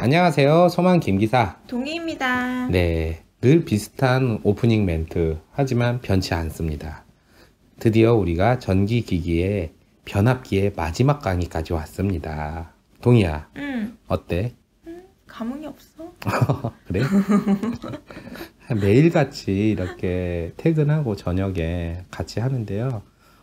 안녕하세요. 소만 김기사. 동희입니다. 네, 늘 비슷한 오프닝 멘트 하지만 변치 않습니다. 드디어 우리가 전기기기의 변압기의 마지막 강의까지 왔습니다. 동희야, 어때? 감흥이 없어. 그래? 매일같이 이렇게 퇴근하고 저녁에 같이 하는데요.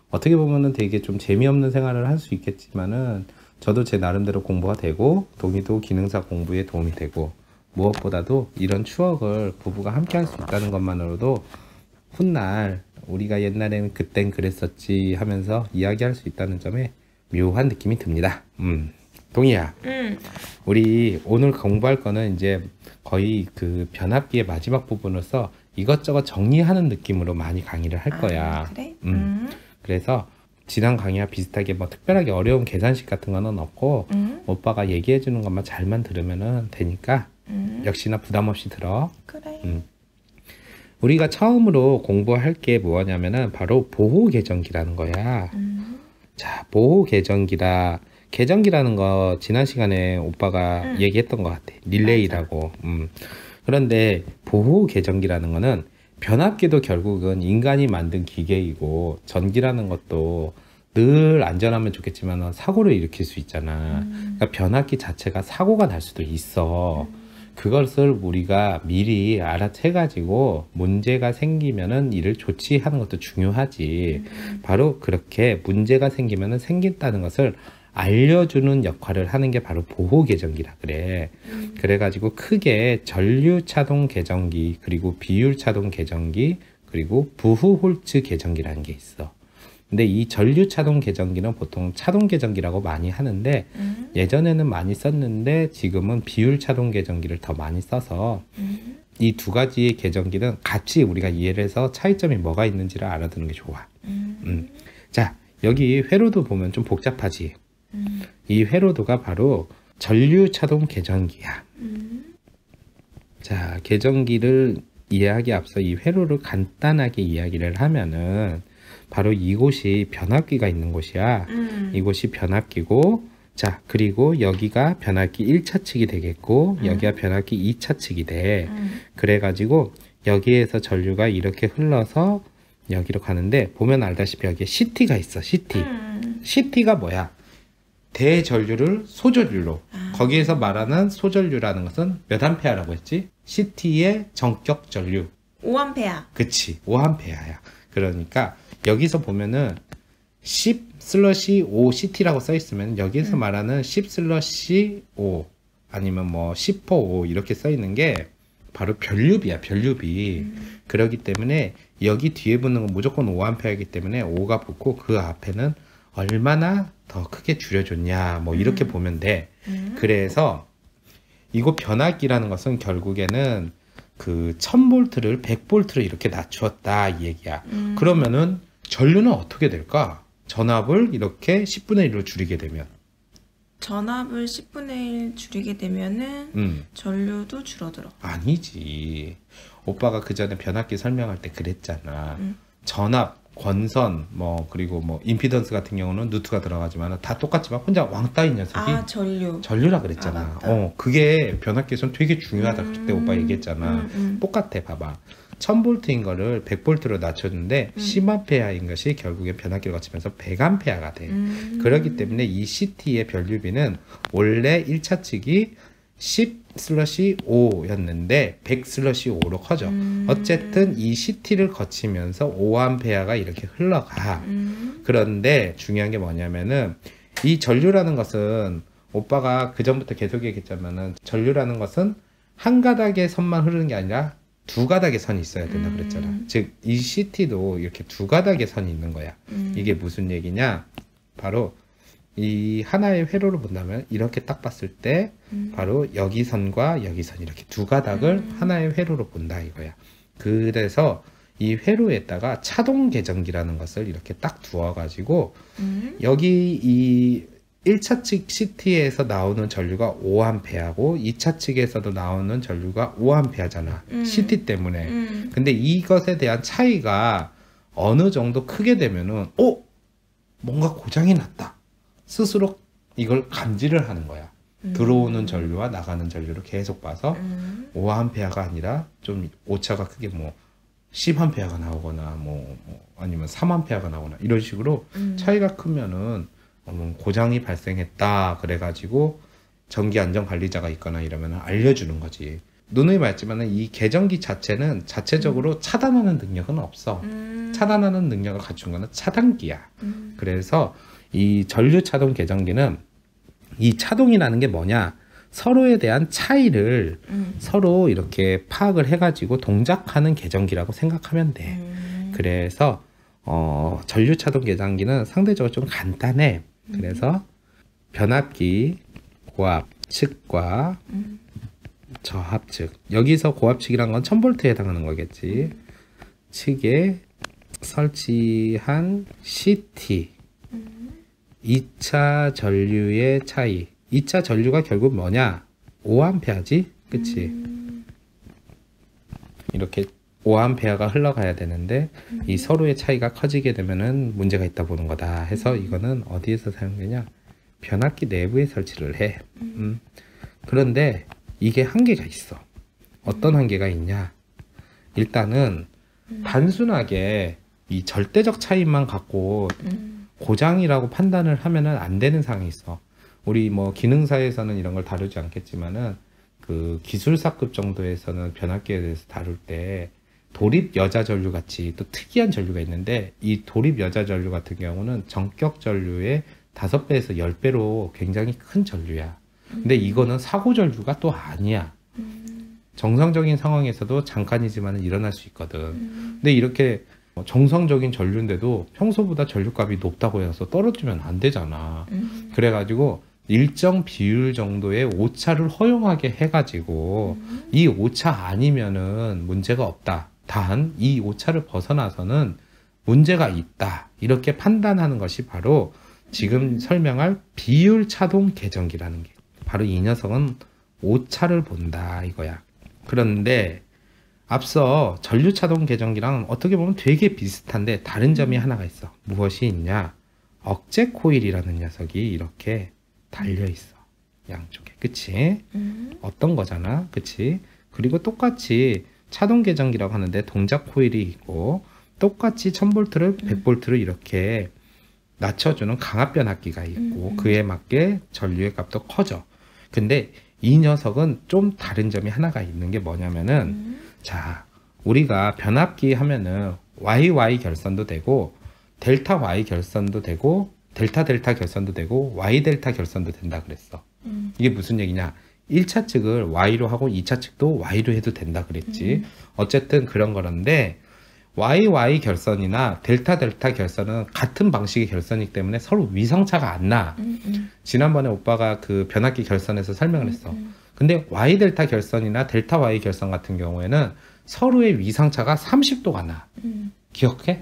어떻게 보면은 되게 좀 재미없는 생활을 할 수 있겠지만은 저도 제 나름대로 공부가 되고 동희도 기능사 공부에 도움이 되고 무엇보다도 이런 추억을 부부가 함께 할 수 있다는 것만으로도 훗날 우리가 옛날에는 그땐 그랬었지 하면서 이야기할 수 있다는 점에 묘한 느낌이 듭니다. 동희야, 우리 오늘 공부할 거는 이제 거의 그 변압기의 마지막 부분으로서 이것저것 정리하는 느낌으로 많이 강의를 할 거야. 그래? 그래서 지난 강의와 비슷하게 뭐 특별하게 어려운 계산식 같은 거는 없고 오빠가 얘기해 주는 것만 잘만 들으면 되니까 역시나 부담 없이 들어. 그래. 우리가 처음으로 공부할 게 뭐냐면은 바로 보호 계정기라는 거야. 자, 보호 계정기라는 거 지난 시간에 오빠가 얘기했던 것 같아. 릴레이라고. 그런데 보호 계정기라는 거는 변압기도 결국은 인간이 만든 기계이고 전기라는 것도 늘 안전하면 좋겠지만 사고를 일으킬 수 있잖아. 그러니까 변압기 자체가 사고가 날 수도 있어. 그것을 우리가 미리 알아채가지고 문제가 생기면은 이를 조치하는 것도 중요하지. 바로 그렇게 문제가 생기면은 생긴다는 것을 알려주는 역할을 하는 게 바로 보호 계정기라 그래. 그래가지고 크게 전류 차동 계정기, 그리고 비율 차동 계정기, 그리고 부후 홀츠 계정기라는 게 있어. 근데 이 전류 차동 계정기는 보통 차동 계정기라고 많이 하는데 예전에는 많이 썼는데 지금은 비율 차동 계정기를 더 많이 써서 이 두 가지의 계정기는 같이 우리가 이해를 해서 차이점이 뭐가 있는지를 알아두는 게 좋아. 자, 여기 회로도 보면 좀 복잡하지. 이 회로도가 바로 전류 차동 계정기야. 자, 계정기를 이해하기 앞서 이 회로를 간단하게 이야기를 하면은 바로 이곳이 변압기가 있는 곳이야. 이곳이 변압기고, 자, 그리고 여기가 변압기 1차 측이 되겠고, 여기가 변압기 2차 측이 돼. 그래가지고 여기에서 전류가 이렇게 흘러서 여기로 가는데, 보면 알다시피 여기에 CT가 있어. CT가 뭐야? 대전류를 소전류로. 거기에서 말하는 소전류라는 것은 몇 암페어라고 했지? CT의 전격 전류. 5A. 그치, 5암페어야. 그러니까 여기서 보면은 10/5CT라고 써 있으면 여기서 말하는 10/5 아니면 뭐 10/5 이렇게 써 있는 게 바로 변류비야, 변류비. 그렇기 때문에 여기 뒤에 붙는 건 무조건 5A이기 때문에 5가 붙고 그 앞에는 얼마나 더 크게 줄여줬냐, 뭐 이렇게 보면 돼. 그래서 이거 변압기라는 것은 결국에는 그 1000V를 100V로 이렇게 낮추었다 이 얘기야. 그러면은 전류는 어떻게 될까? 전압을 이렇게 10분의 1로 줄이게 되면 전압을 10분의 1 줄이게 되면은 전류도 줄어들어. 아니지. 오빠가 그 전에 변압기 설명할 때 그랬잖아. 전압, 권선, 뭐 그리고 뭐 임피던스 같은 경우는 누트가 들어가지만 다 똑같지만 혼자 왕따인 녀석이 전류라 그랬잖아. 그게 변압기에서는 되게 중요하다. 그때 오빠 얘기했잖아. 똑같아. 봐봐. 1000V인 거를 100V로 낮췄는데 10A인 것이 결국에 변압기를 거치면서 100A가 돼. 그렇기 때문에 이 CT의 변류비는 원래 1차 측이 10/5였는데 100/5로 커져. 어쨌든 이 CT를 거치면서 5A가 이렇게 흘러가. 그런데 중요한 게 뭐냐면은 이 전류라는 것은 오빠가 그 전부터 계속 얘기했지만은 전류라는 것은 한 가닥의 선만 흐르는 게 아니라 두 가닥의 선이 있어야 된다 그랬잖아. 즉 이 CT도 이렇게 두 가닥의 선이 있는 거야. 이게 무슨 얘기냐? 바로 이 하나의 회로를 본다면 이렇게 딱 봤을 때 바로 여기 선과 여기 선 이렇게 두 가닥을 하나의 회로로 본다 이거야. 그래서 이 회로에다가 차동 계정기라는 것을 이렇게 딱 두어 가지고 여기 이 1차 측 CT에서 나오는 전류가 5A고 2차 측에서도 나오는 전류가 5A잖아. CT 때문에. 근데 이것에 대한 차이가 어느 정도 크게 되면은 뭔가 고장이 났다. 스스로 이걸 감지를 하는 거야. 들어오는 전류와 나가는 전류를 계속 봐서 5A가 아니라 좀 오차가 크게 뭐 10A가 나오거나 뭐 아니면 3A가 나오거나 이런 식으로 차이가 크면은 고장이 발생했다 그래가지고 전기 안전 관리자가 있거나 이러면 알려주는 거지. 누누이 말했지만 이 계전기 자체는 자체적으로 차단하는 능력은 없어. 차단하는 능력을 갖춘 거는 차단기야. 그래서 이 전류 차동 계전기는 이 차동이라는 게 뭐냐, 서로에 대한 차이를 서로 이렇게 파악을 해가지고 동작하는 계전기라고 생각하면 돼. 그래서 전류 차동 계전기는 상대적으로 좀 간단해. 그래서 변압기, 고압측과 저압측, 여기서 고압측이란 건 1000V에 해당하는 거겠지. 측에 설치한 CT 2차 전류의 차이. 2차 전류가 결국 뭐냐, 5A지, 그치? 이렇게 5A가 흘러가야 되는데 이 서로의 차이가 커지게 되면은 문제가 있다 보는 거다 해서 이거는 어디에서 사용되냐, 변압기 내부에 설치를 해. 그런데 이게 한계가 있어. 어떤 한계가 있냐, 일단은 단순하게 이 절대적 차이만 갖고 고장이라고 판단을 하면은 안 되는 상황이 있어. 우리 뭐 기능사에서는 이런 걸 다루지 않겠지만은 그 기술사급 정도에서는 변압기에 대해서 다룰 때 도립 여자 전류 같이 또 특이한 전류가 있는데, 이 도립 여자 전류 같은 경우는 전격 전류의 5배에서 10배로 굉장히 큰 전류야. 근데 이거는 사고 전류가 또 아니야. 정상적인 상황에서도 잠깐이지만 일어날 수 있거든. 근데 이렇게 정상적인 전류인데도 평소보다 전류값이 높다고 해서 떨어지면 안 되잖아. 그래가지고 일정 비율 정도의 오차를 허용하게 해가지고 이 오차 아니면은 문제가 없다, 단 이 오차를 벗어나서는 문제가 있다, 이렇게 판단하는 것이 바로 지금 설명할 비율 차동 계전기라는 게, 바로 이 녀석은 오차를 본다 이거야. 그런데 앞서 전류 차동 계전기랑 어떻게 보면 되게 비슷한데 다른 점이 하나가 있어. 무엇이 있냐, 억제 코일이라는 녀석이 이렇게 달려 있어, 양쪽에. 그치? 어떤 거잖아, 그치? 그리고 똑같이 차동 계전기라고 하는데 동작 코일이 있고 똑같이 1000V를 100V를 이렇게 낮춰주는 강압 변압기가 있고 그에 맞게 전류의 값도 커져. 근데 이 녀석은 좀 다른 점이 하나가 있는 게 뭐냐면은 자, 우리가 변압기 하면은 YY 결선도 되고 델타 Y 결선도 되고 델타 델타 결선도 되고 Y 델타 결선도 된다 그랬어. 이게 무슨 얘기냐, 1차 측을 Y로 하고 2차 측도 Y로 해도 된다 그랬지. 어쨌든 그런 거란데 YY 결선이나 델타 델타 결선은 같은 방식의 결선이기 때문에 서로 위상차가 안 나. 지난번에 오빠가 그 변압기 결선에서 설명을 했어. 근데 Y 델타 결선이나 델타 Y 결선 같은 경우에는 서로의 위상차가 30도가 나. 기억해?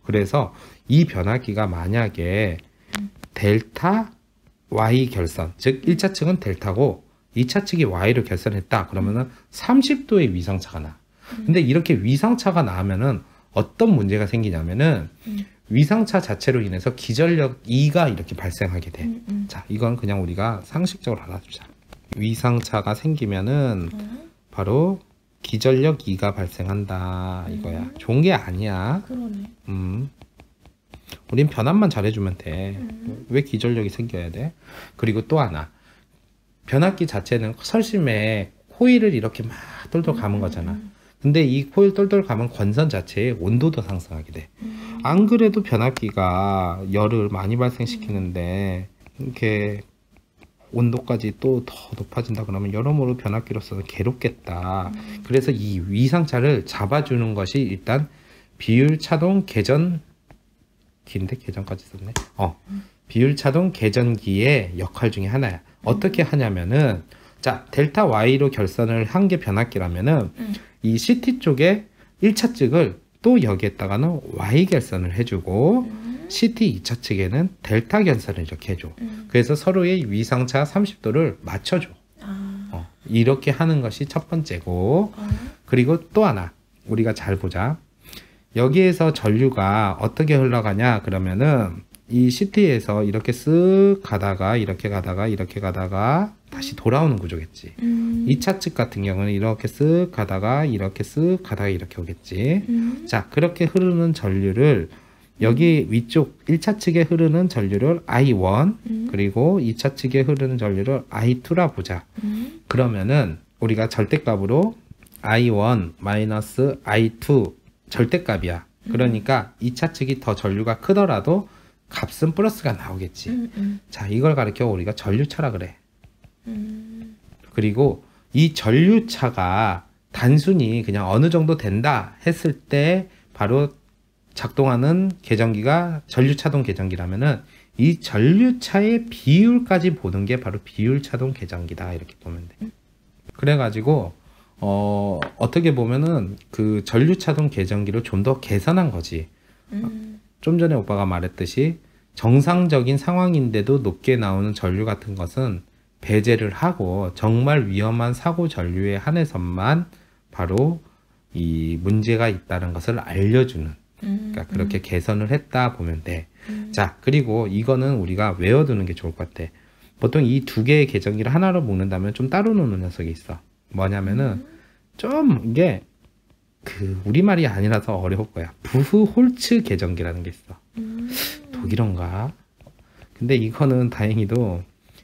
그래서 이 변압기가 만약에 델타 Y 결선, 즉 1차 측은 델타고 2차 측이 Y로 결선했다 그러면은 30도의 위상차가 나. 근데 이렇게 위상차가 나면은 어떤 문제가 생기냐면은 위상차 자체로 인해서 기전력 E가 이렇게 발생하게 돼. 자, 이건 그냥 우리가 상식적으로 알아두자. 위상차가 생기면은 바로 기전력 E가 발생한다 이거야. 좋은 게 아니야. 그러네. 우린 변압만 잘해주면 돼. 왜 기전력이 생겨야 돼? 그리고 또 하나, 변압기 자체는 설심에 코일을 이렇게 막 똘똘 감은 거잖아. 근데 이 코일 똘똘 감은 권선 자체의 온도도 상승하게 돼. 안 그래도 변압기가 열을 많이 발생시키는데 이렇게 온도까지 또 더 높아진다 그러면 여러모로 변압기로서는 괴롭겠다. 그래서 이 위상차를 잡아주는 것이 일단 비율 차동 계전기인데, 계전까지 썼네. 비율 차동 계전기의 역할 중에 하나야. 어떻게 하냐면은, 자, 델타 Y로 결선을 한 게 변압기라면은 이 CT 쪽에 1차 측을 또 여기에다가는 Y 결선을 해주고 CT 2차 측에는 델타 결선을 이렇게 해줘. 그래서 서로의 위상차 30도를 맞춰줘. 이렇게 하는 것이 첫 번째고, 그리고 또 하나 우리가 잘 보자. 여기에서 전류가 어떻게 흘러가냐 그러면은 이 CT에서 이렇게 쓱 가다가 이렇게 가다가 다시 돌아오는 구조겠지. 2차 측 같은 경우는 이렇게 쓱 가다가 이렇게 오겠지. 자, 그렇게 흐르는 전류를 여기 위쪽 1차 측에 흐르는 전류를 I1 그리고 2차 측에 흐르는 전류를 I2라 보자. 그러면은 우리가 절대값으로 I1 마이너스 I2 절대값이야. 그러니까 2차 측이 더 전류가 크더라도 값은 플러스가 나오겠지. 자, 이걸 가리켜 우리가 전류차라 그래. 그리고 이 전류차가 단순히 그냥 어느 정도 된다 했을 때 바로 작동하는 계전기가 전류차동 계전기라면은 이 전류차의 비율까지 보는 게 바로 비율차동 계전기다, 이렇게 보면 돼. 그래가지고 어떻게 보면은 그 전류차동 계전기를 좀 더 개선한 거지. 좀 전에 오빠가 말했듯이 정상적인 상황인데도 높게 나오는 전류 같은 것은 배제를 하고 정말 위험한 사고 전류에 한해서만 바로 이 문제가 있다는 것을 알려주는, 그러니까 그렇게 개선을 했다 보면 돼. 자, 그리고 이거는 우리가 외워두는 게 좋을 것 같아. 보통 이 두 개의 계전기를 하나로 묶는다면 좀 따로 노는 녀석이 있어. 뭐냐면은 좀 이게 그 우리말이 아니라서 어려울 거야. 부흐홀츠 계전기라는 게 있어. 독일어인가? 근데 이거는 다행히도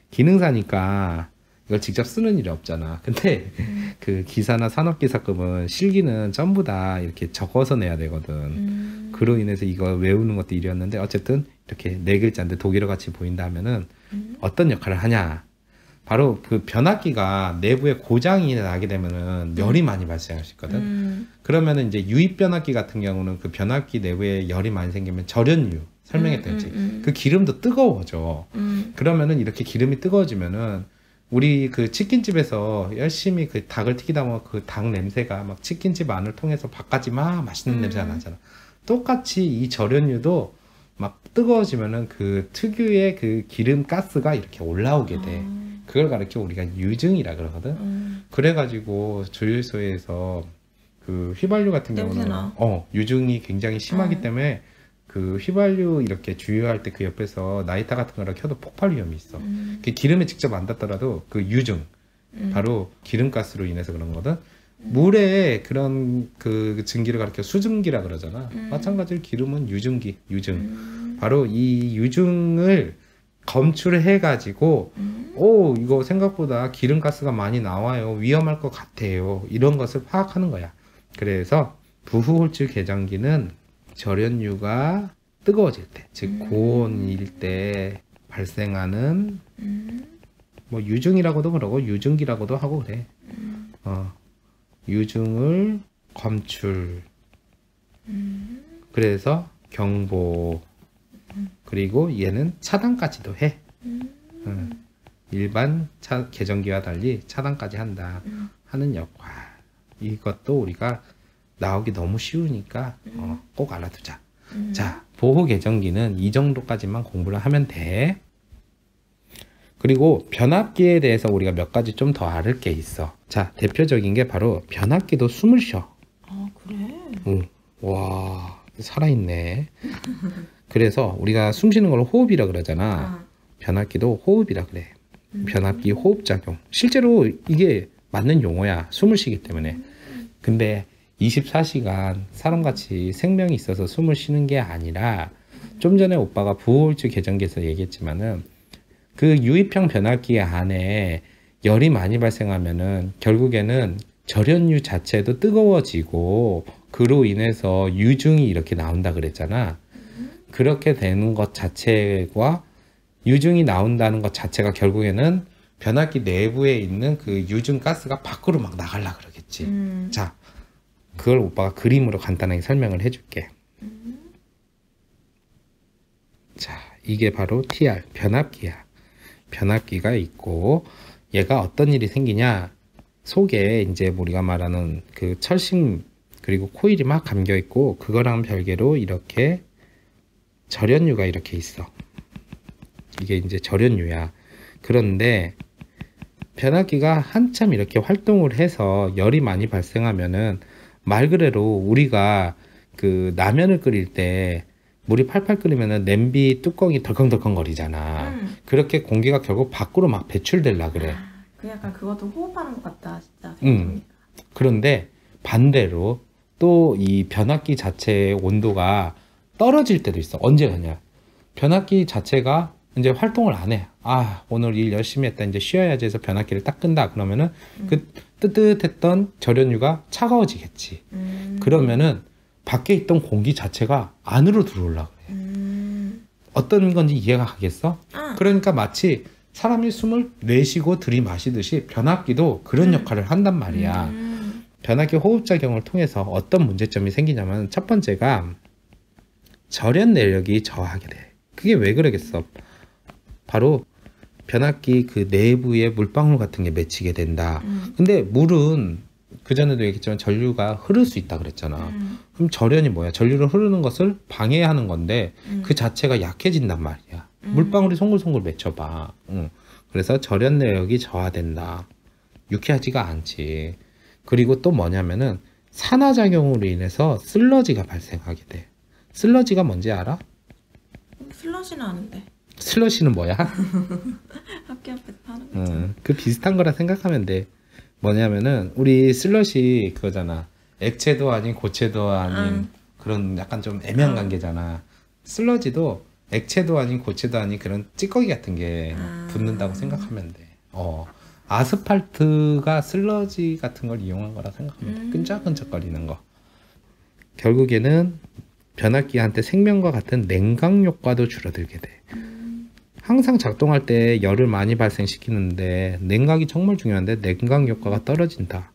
기능사니까 이걸 직접 쓰는 일이 없잖아. 근데 그 기사나 산업기사급은 실기는 전부 다 이렇게 적어서 내야 되거든. 그로 인해서 이거 외우는 것도 일이었는데, 어쨌든 이렇게 네 글자인데 독일어 같이 보인다 하면은 어떤 역할을 하냐. 바로 그 변압기가 내부에 고장이 나게 되면은 열이 많이 발생할 수 있거든. 그러면은 이제 유입 변압기 같은 경우는 그 변압기 내부에 열이 많이 생기면 절연유 설명했던지 그 기름도 뜨거워져. 그러면은 이렇게 기름이 뜨거워지면은 우리 그 치킨집에서 열심히 그 닭을 튀기다 보면 그 닭 냄새가 막 치킨집 안을 통해서 밖까지 막 맛있는 냄새가 나잖아. 똑같이 이 절연유도 막 뜨거워지면은 그 특유의 그 기름 가스가 이렇게 올라오게 돼. 그걸 가르쳐 우리가 유증이라 그러거든. 그래가지고 조율소에서 그 휘발유 같은 경우는 유증이 굉장히 심하기 때문에 그 휘발유 이렇게 주유할 때 그 옆에서 나이타 같은 거를 켜도 폭발 위험이 있어. 그 기름에 직접 안 닿더라도 그 유증, 바로 기름가스로 인해서 그런 거거든. 물에 그런 그 증기를 가리켜 수증기라 그러잖아. 마찬가지로 기름은 유증기, 유증. 바로 이 유증을 검출해 가지고 이거 생각보다 기름가스가 많이 나와요, 위험할 것 같아요, 이런 것을 파악하는 거야. 그래서 부흐홀츠 계전기는 절연유가 뜨거워질 때, 즉 고온일 때 발생하는 뭐 유증이라고도 그러고 유증기라고도 하고 그래. 유증을 검출, 그래서 경보, 그리고 얘는 차단까지도 해. 일반 계전기와 달리 차단까지 한다 하는 역할. 이것도 우리가 나오기 너무 쉬우니까 꼭 알아두자. 자, 보호 계전기는 이 정도까지만 공부를 하면 돼. 그리고 변압기에 대해서 우리가 몇 가지 좀 더 알을 게 있어. 자, 대표적인 게 바로 변압기도 숨을 쉬어. 아, 그래? 응. 와, 살아있네. 그래서 우리가 숨 쉬는 걸 호흡이라 그러잖아. 변압기도 호흡이라 그래. 변압기 호흡작용. 실제로 이게 맞는 용어야, 숨을 쉬기 때문에. 근데 24시간 사람같이 생명이 있어서 숨을 쉬는 게 아니라, 좀 전에 오빠가 부호홀츠 계전기에서 얘기했지만은 그 유입형 변압기 안에 열이 많이 발생하면은 결국에는 절연유 자체도 뜨거워지고 그로 인해서 유증이 이렇게 나온다 그랬잖아. 그렇게 되는 것 자체와 유증이 나온다는 것 자체가 결국에는 변압기 내부에 있는 그 유증 가스가 밖으로 막 나가려고 그러겠지. 자, 그걸 오빠가 그림으로 간단하게 설명을 해줄게. 자, 이게 바로 TR, 변압기야. 변압기가 있고, 얘가 어떤 일이 생기냐, 속에 이제 우리가 말하는 그 철심 그리고 코일이 막 감겨 있고, 그거랑 별개로 이렇게 절연유가 이렇게 있어. 이게 이제 절연유야. 그런데 변압기가 한참 이렇게 활동을 해서 열이 많이 발생하면은 말 그대로 우리가 그 라면을 끓일 때 물이 팔팔 끓으면은 냄비 뚜껑이 덜컹덜컹 거리잖아. 그렇게 공기가 결국 밖으로 막 배출되려 그래. 그 약간 그것도 호흡하는 것 같다 진짜. 그런데 반대로 또 이 변압기 자체의 온도가 떨어질 때도 있어. 언제 그냐? 변압기 자체가 이제 활동을 안 해. 아, 오늘 일 열심히 했다. 이제 쉬어야지 해서 변압기를 딱 끈다. 그러면은 그 뜨뜻했던 절연유가 차가워지겠지. 그러면은 밖에 있던 공기 자체가 안으로 들어오려고 그래. 어떤 건지 이해가 가겠어? 그러니까 마치 사람이 숨을 내쉬고 들이마시듯이 변압기도 그런 역할을 한단 말이야. 변압기 호흡작용을 통해서 어떤 문제점이 생기냐면 첫 번째가 절연 내력이 저하게 돼. 그게 왜 그러겠어? 바로 변압기 그 내부에 물방울 같은 게 맺히게 된다. 근데 물은 그전에도 얘기했지만 전류가 흐를 수 있다 그랬잖아. 그럼 절연이 뭐야? 전류를 흐르는 것을 방해하는 건데 그 자체가 약해진단 말이야. 물방울이 송글송글 맺혀봐. 그래서 절연 내력이 저하된다. 유쾌하지가 않지. 그리고 또 뭐냐면은 산화작용으로 인해서 슬러지가 발생하게 돼. 슬러지가 뭔지 알아? 슬러시는 아는데. 슬러시는 뭐야? 학교 앞에 파는 거 있잖아. 그 비슷한 거라 생각하면 돼. 뭐냐면은 우리 슬러시 그거잖아. 액체도 아닌 고체도 아닌 그런 약간 좀 애매한 관계잖아. 슬러지도 액체도 아닌 고체도 아닌 그런 찌꺼기 같은 게 붙는다고 생각하면 돼. 아스팔트가 슬러지 같은 걸 이용한 거라 생각하면 돼. 끈적끈적거리는 거. 결국에는 변압기한테 생명과 같은 냉각 효과도 줄어들게 돼. 항상 작동할 때 열을 많이 발생시키는데 냉각이 정말 중요한데 냉각 효과가 떨어진다.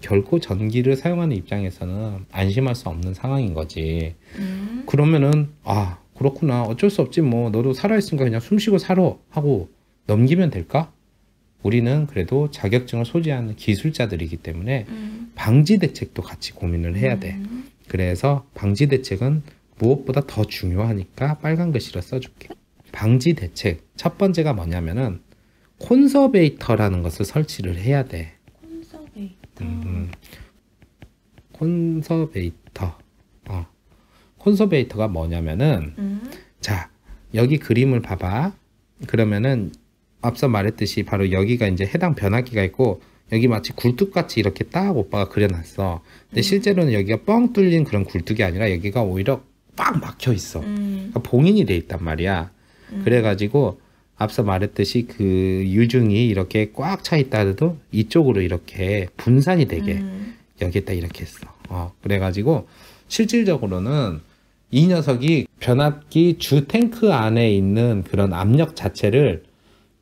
결코 전기를 사용하는 입장에서는 안심할 수 없는 상황인 거지. 그러면은 아 그렇구나 어쩔 수 없지 뭐 너도 살아있으니까 그냥 숨쉬고 살아 하고 넘기면 될까? 우리는 그래도 자격증을 소지하는 기술자들이기 때문에 방지 대책도 같이 고민을 해야 돼. 그래서 방지 대책은 무엇보다 더 중요하니까 빨간 글씨로 써줄게. 방지 대책 첫 번째가 뭐냐면은 콘서베이터라는 것을 설치를 해야 돼. 콘서베이터. 콘서베이터가 뭐냐면은 자 여기 그림을 봐봐. 그러면은 앞서 말했듯이 바로 여기가 이제 해당 변압기가 있고 여기 마치 굴뚝같이 이렇게 딱 오빠가 그려놨어. 근데 실제로는 여기가 뻥 뚫린 그런 굴뚝이 아니라 여기가 오히려 빡 막혀 있어. 그러니까 봉인이 돼 있단 말이야. 그래가지고 앞서 말했듯이 그 유중이 이렇게 꽉 차 있다 해도 이쪽으로 이렇게 분산이 되게 여기에다 이렇게 했어. 그래가지고 실질적으로는 이 녀석이 변압기 주 탱크 안에 있는 그런 압력 자체를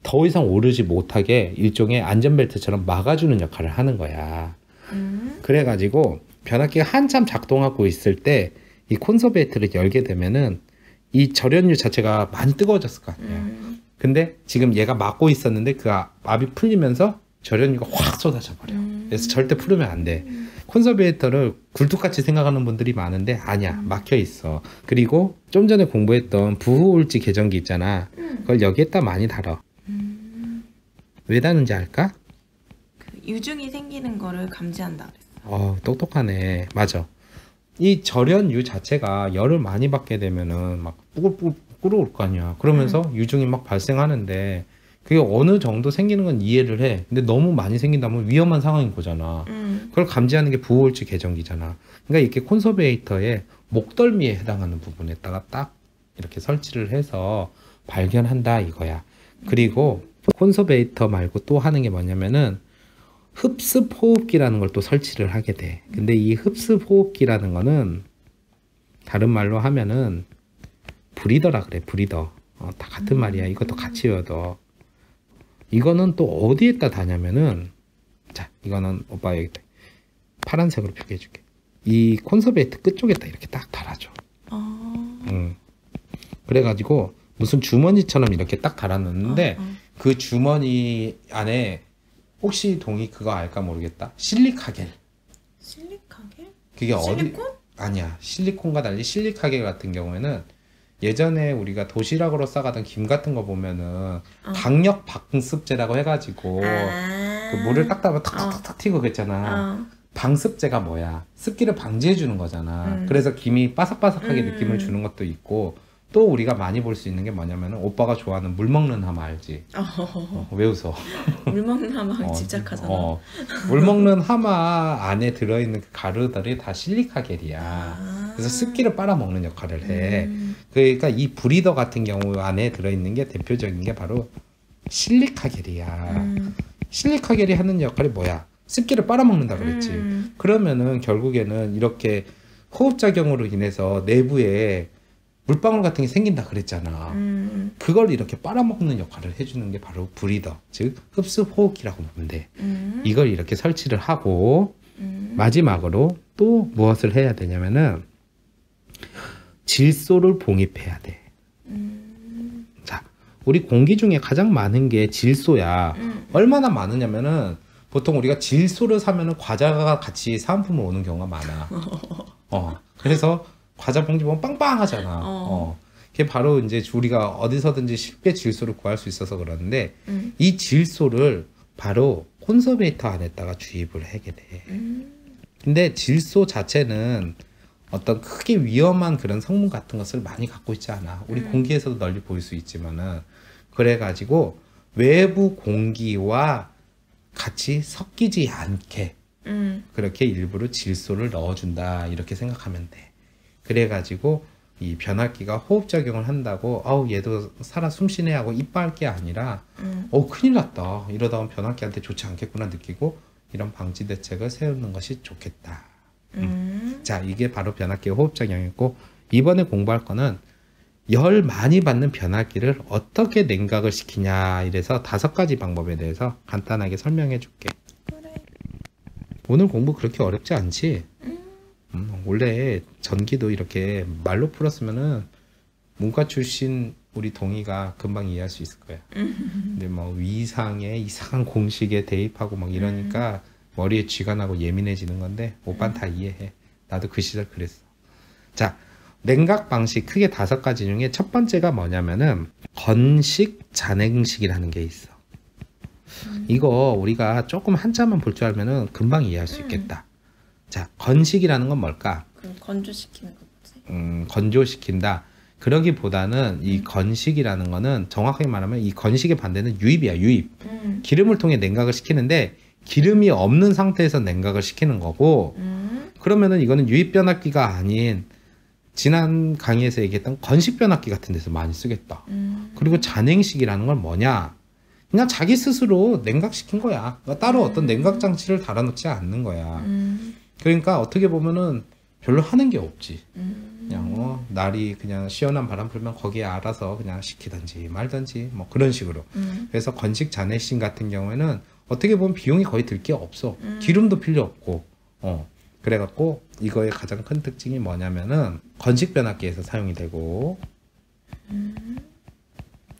더 이상 오르지 못하게 일종의 안전벨트처럼 막아주는 역할을 하는 거야. 그래가지고 변압기가 한참 작동하고 있을 때 이 콘서베이터를 열게 되면은 이 절연유 자체가 많이 뜨거워졌을 거 아니야. 근데 지금 얘가 막고 있었는데 그 압이 풀리면서 절연유가 확 쏟아져 버려. 그래서 절대 풀으면 안 돼. 콘서베이터를 굴뚝같이 생각하는 분들이 많은데 아니야. 막혀 있어. 그리고 좀 전에 공부했던 부호울지 계전기 있잖아. 그걸 여기에다 많이 달아. 왜 다는지 알까? 그 유중이 생기는 거를 감지한다 그랬어. 똑똑하네. 맞아. 이 절연유 자체가 열을 많이 받게 되면은 막 뿌글뿌글 끓어올 거 아니야. 그러면서 유중이 막 발생하는데 그게 어느 정도 생기는 건 이해를 해. 근데 너무 많이 생긴다면 위험한 상황인 거잖아. 그걸 감지하는 게 부호울지 계전기잖아. 그러니까 이렇게 콘서베이터의 목덜미에 해당하는 부분에다가 딱 이렇게 설치를 해서 발견한다 이거야. 그리고 콘서베이터 말고 또 하는 게 뭐냐면은 흡습 호흡기라는 걸 또 설치를 하게 돼. 근데 이 흡습 호흡기라는 거는 다른 말로 하면은 브리더라 그래. 브리더. 다 같은 말이야. 이것도 같이 외워둬. 이거는 또 어디에다 다냐면은 자 이거는 오빠 여기 파란색으로 표기해줄게. 이 콘서베이터 끝쪽에다 이렇게 딱 달아줘. 그래가지고 무슨 주머니처럼 이렇게 딱 달아놓는데 그 주머니 안에 혹시 동이 그거 알까 모르겠다. 실리카겔. 실리카겔? 그게 실리콘? 어디? 아니야. 실리콘과 달리 실리카겔 같은 경우에는 예전에 우리가 도시락으로 싸가던 김 같은 거 보면은 강력 박습제라고 해가지고 그 물을 딱 따면 탁탁탁 튀고 그랬잖아. 방습제가 뭐야? 습기를 방지해 주는 거잖아. 그래서 김이 바삭바삭하게 느낌을 주는 것도 있고, 또 우리가 많이 볼 수 있는 게 뭐냐면 오빠가 좋아하는 물 먹는 하마 알지? 왜 웃어? 물 먹는 하마 집착하잖아. 물 먹는 하마 안에 들어있는 그 가루들이 다 실리카겔이야. 그래서 습기를 빨아먹는 역할을 해. 그러니까 이 브리더 같은 경우 안에 들어있는 게 대표적인 게 바로 실리카겔이야. 실리카겔이 하는 역할이 뭐야? 습기를 빨아먹는다 그랬지. 그러면은 결국에는 이렇게 호흡작용으로 인해서 내부에 물방울 같은 게 생긴다 그랬잖아. 그걸 이렇게 빨아먹는 역할을 해주는 게 바로 브리더, 즉 흡습 호흡기라고 보면 돼. 이걸 이렇게 설치를 하고 마지막으로 또 무엇을 해야 되냐면은 질소를 봉입해야 돼. 자, 우리 공기 중에 가장 많은 게 질소야. 얼마나 많으냐면은 보통 우리가 질소를 사면은 과자가 같이 사은품으로 오는 경우가 많아. 그래서 과자 봉지 보면 빵빵하잖아. 그게 바로 이제 우리가 어디서든지 쉽게 질소를 구할 수 있어서 그러는데 이 질소를 바로 콘서베이터 안에다가 주입을 하게 돼. 근데 질소 자체는 어떤 크게 위험한 그런 성분 같은 것을 많이 갖고 있지 않아. 우리 공기에서도 널리 보일 수 있지만은 그래가지고 외부 공기와 같이 섞이지 않게 그렇게 일부러 질소를 넣어준다 이렇게 생각하면 돼. 그래가지고 이 변압기가 호흡작용을 한다고 얘도 살아 숨쉬네 하고 이뻐할 게 아니라 큰일 났다 이러다가 변압기한테 좋지 않겠구나 느끼고 이런 방지 대책을 세우는 것이 좋겠다. 자, 이게 바로 변압기의 호흡작용이고, 이번에 공부할 거는 열 많이 받는 변압기를 어떻게 냉각을 시키냐 이래서 5가지 방법에 대해서 간단하게 설명해 줄게. 그래. 오늘 공부 그렇게 어렵지 않지? 원래 전기도 이렇게 말로 풀었으면은 문과 출신 우리 동의가 금방 이해할 수 있을 거야. 근데 뭐 위상에 이상한 공식에 대입하고 막 이러니까 머리에 쥐가 나고 예민해지는 건데 오빠는 다 이해해. 나도 그 시절 그랬어. 자, 냉각 방식 크게 5가지 중에 첫 번째가 뭐냐면은 건식 잔행식이라는 게 있어. 이거 우리가 조금 한자만 볼 줄 알면은 금방 이해할 수 있겠다. 자, 건식이라는 건 뭘까? 그럼 건조시키는 거지. 건조시킨다. 그러기보다는 이 건식이라는 거는 정확하게 말하면 이 건식의 반대는 유입이야, 유입. 기름을 통해 냉각을 시키는데 기름이 없는 상태에서 냉각을 시키는 거고, 그러면은 이거는 유입 변압기가 아닌 지난 강의에서 얘기했던 건식 변압기 같은 데서 많이 쓰겠다. 그리고 잔행식이라는 건 뭐냐? 그냥 자기 스스로 냉각시킨 거야. 그러니까 따로 어떤 냉각 장치를 달아놓지 않는 거야. 그러니까 어떻게 보면은 별로 하는 게 없지. 그냥 날이 그냥 시원한 바람 불면 거기에 알아서 그냥 식히든지 말든지 뭐 그런 식으로. 그래서 건식 잔해식 같은 경우에는 어떻게 보면 비용이 거의 들 게 없어. 기름도 필요 없고. 그래갖고 이거의 가장 큰 특징이 뭐냐면은 건식 변압기에서 사용이 되고,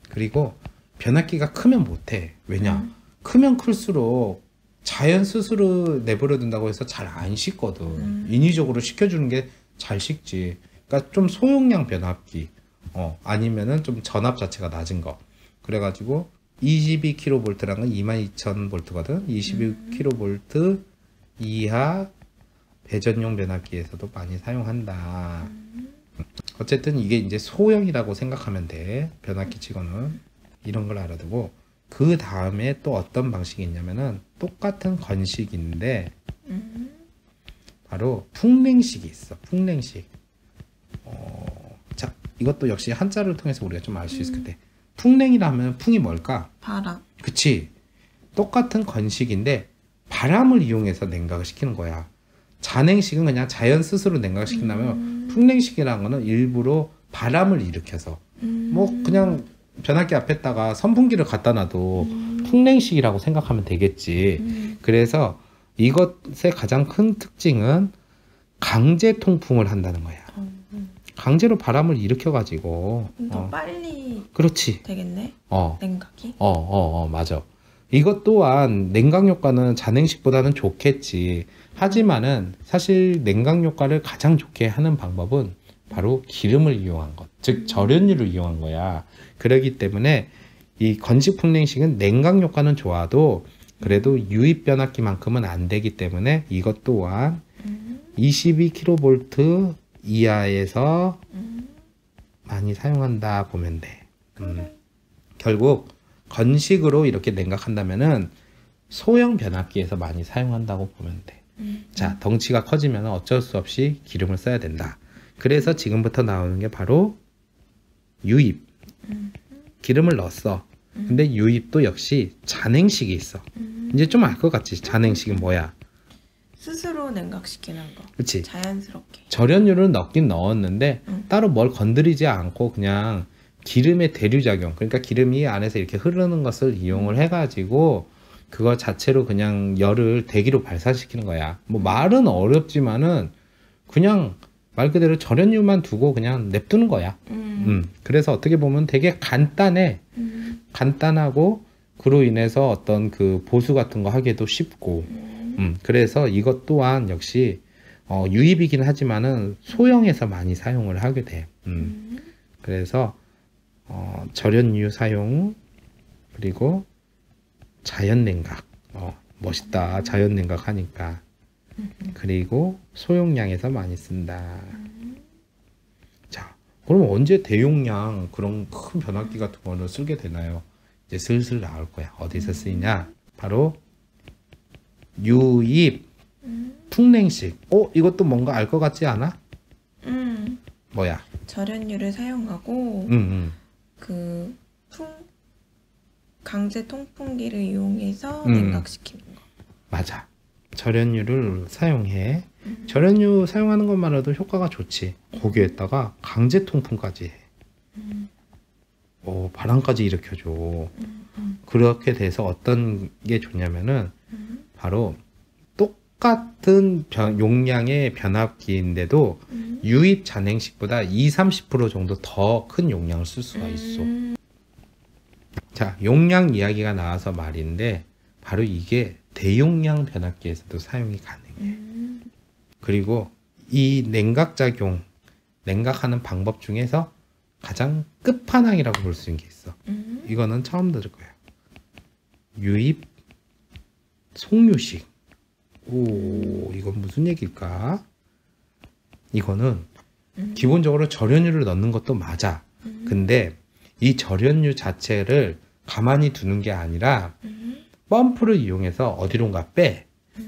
그리고 변압기가 크면 못해. 왜냐? 크면 클수록 자연 스스로 내버려 둔다고 해서 잘 안 식거든. 인위적으로 식혀주는 게 잘 식지. 그러니까 좀 소용량 변압기, 아니면은 좀 전압 자체가 낮은 거. 그래가지고 22kV라는 건 22,000V거든. 22kV 이하 배전용 변압기에서도 많이 사용한다. 어쨌든 이게 이제 소형이라고 생각하면 돼. 변압기 치고는. 이런 걸 알아두고, 그 다음에 또 어떤 방식이 있냐면은 똑같은 건식인데 바로 풍냉식이 있어. 풍냉식. 자, 이것도 역시 한자를 통해서 우리가 좀 알 수 있을 텐데, 풍냉이라 하면 풍이 뭘까? 바람. 그치. 똑같은 건식인데 바람을 이용해서 냉각을 시키는 거야. 잔행식은 그냥 자연 스스로 냉각을 시킨다면 풍냉식이라는 거는 일부러 바람을 일으켜서 뭐 그냥 변압기 앞에다가 선풍기를 갖다 놔도 풍냉식이라고 생각하면 되겠지. 그래서 이것의 가장 큰 특징은 강제 통풍을 한다는 거야. 강제로 바람을 일으켜가지고. 더 빨리 그렇지. 되겠네. 냉각이. 맞아. 이것 또한 냉각 효과는 잔행식보다는 좋겠지. 하지만은 사실 냉각 효과를 가장 좋게 하는 방법은 바로 기름을 이용한 것, 즉 절연유를 이용한 거야. 그렇기 때문에 이 건식 풍냉식은 냉각 효과는 좋아도 그래도 유입 변압기만큼은 안 되기 때문에 이것 또한 22kV 이하에서 많이 사용한다 보면 돼. 결국 건식으로 이렇게 냉각한다면은 소형 변압기에서 많이 사용한다고 보면 돼. 자, 덩치가 커지면 어쩔 수 없이 기름을 써야 된다. 그래서 지금부터 나오는 게 바로 유입. 기름을 넣었어. 근데 유입도 역시 잔행식이 있어. 이제 좀 알 것 같지? 잔행식이 뭐야? 스스로 냉각시키는 거. 그치? 자연스럽게. 절연유를 넣긴 넣었는데 따로 뭘 건드리지 않고 그냥 기름의 대류작용, 그러니까 기름이 안에서 이렇게 흐르는 것을 이용을 해가지고 그거 자체로 그냥 열을 대기로 발산시키는 거야. 뭐 말은 어렵지만은 그냥 말 그대로 절연유만 두고 그냥 냅두는 거야. 그래서 어떻게 보면 되게 간단해. 간단하고 그로 인해서 어떤 그 보수 같은 거 하기도 쉽고. 그래서 이것 또한 역시 유입이긴 하지만은 소형에서 많이 사용을 하게 돼. 그래서 절연유 사용, 그리고 자연 냉각. 멋있다. 자연 냉각 하니까. 그리고 소용량에서 많이 쓴다. 자, 그럼 언제 대용량 그런 큰 변압기 같은 거를 쓰게 되나요? 이제 슬슬 나올 거야. 어디서 쓰이냐? 바로 유입 풍냉식. 이것도 뭔가 알 것 같지 않아? 뭐야? 절연유를 사용하고 그 강제 통풍기를 이용해서 냉각시키는 거. 맞아. 절연유를 사용해. 절연유 사용하는 것만으로도 효과가 좋지. 거기에다가 강제 통풍까지 해. 바람까지 일으켜줘. 그렇게 돼서 어떤 게 좋냐면은 바로 똑같은 용량의 변압기인데도 유입 잔행식보다 20-30% 정도 더 큰 용량을 쓸 수가 있어. 자, 용량 이야기가 나와서 말인데 바로 이게 대용량 변압기에서도 사용이 가능해. 그리고 이 냉각작용, 냉각하는 방법 중에서 가장 끝판왕이라고 볼 수 있는 게 있어. 이거는 처음 들을 거야. 유입 송유식. 이건 무슨 얘기일까? 이거는 기본적으로 절연유를 넣는 것도 맞아. 근데 이 절연유 자체를 가만히 두는 게 아니라 펌프를 이용해서 어디론가 빼.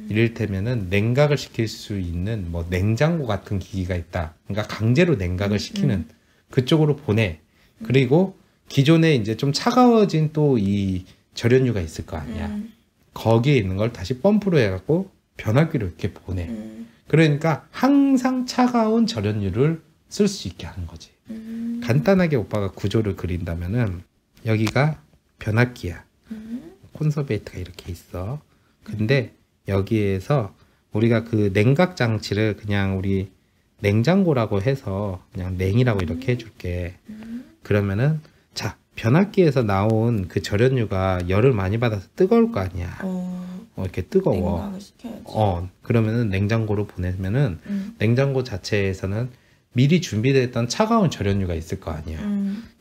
이를테면은 냉각을 시킬 수 있는 뭐 냉장고 같은 기기가 있다. 그러니까 강제로 냉각을 시키는 그쪽으로 보내. 그리고 기존에 이제 좀 차가워진 또 이 절연유가 있을 거 아니야. 거기에 있는 걸 다시 펌프로 해갖고 변압기로 이렇게 보내. 그러니까 항상 차가운 절연유를 쓸 수 있게 하는 거지. 간단하게 오빠가 구조를 그린다면은 여기가 변압기야. 콘서베이트가 이렇게 있어. 근데 여기에서 우리가 그 냉각 장치를 그냥 우리 냉장고라고 해서 그냥 냉이라고 이렇게 해줄게. 그러면은 자, 변압기에서 나온 그 절연유가 열을 많이 받아서 뜨거울 거 아니야. 이렇게 뜨거워. 냉각을 시켜야지. 그러면은 냉장고로 보내면은 냉장고 자체에서는 미리 준비됐던 차가운 절연유가 있을 거 아니야.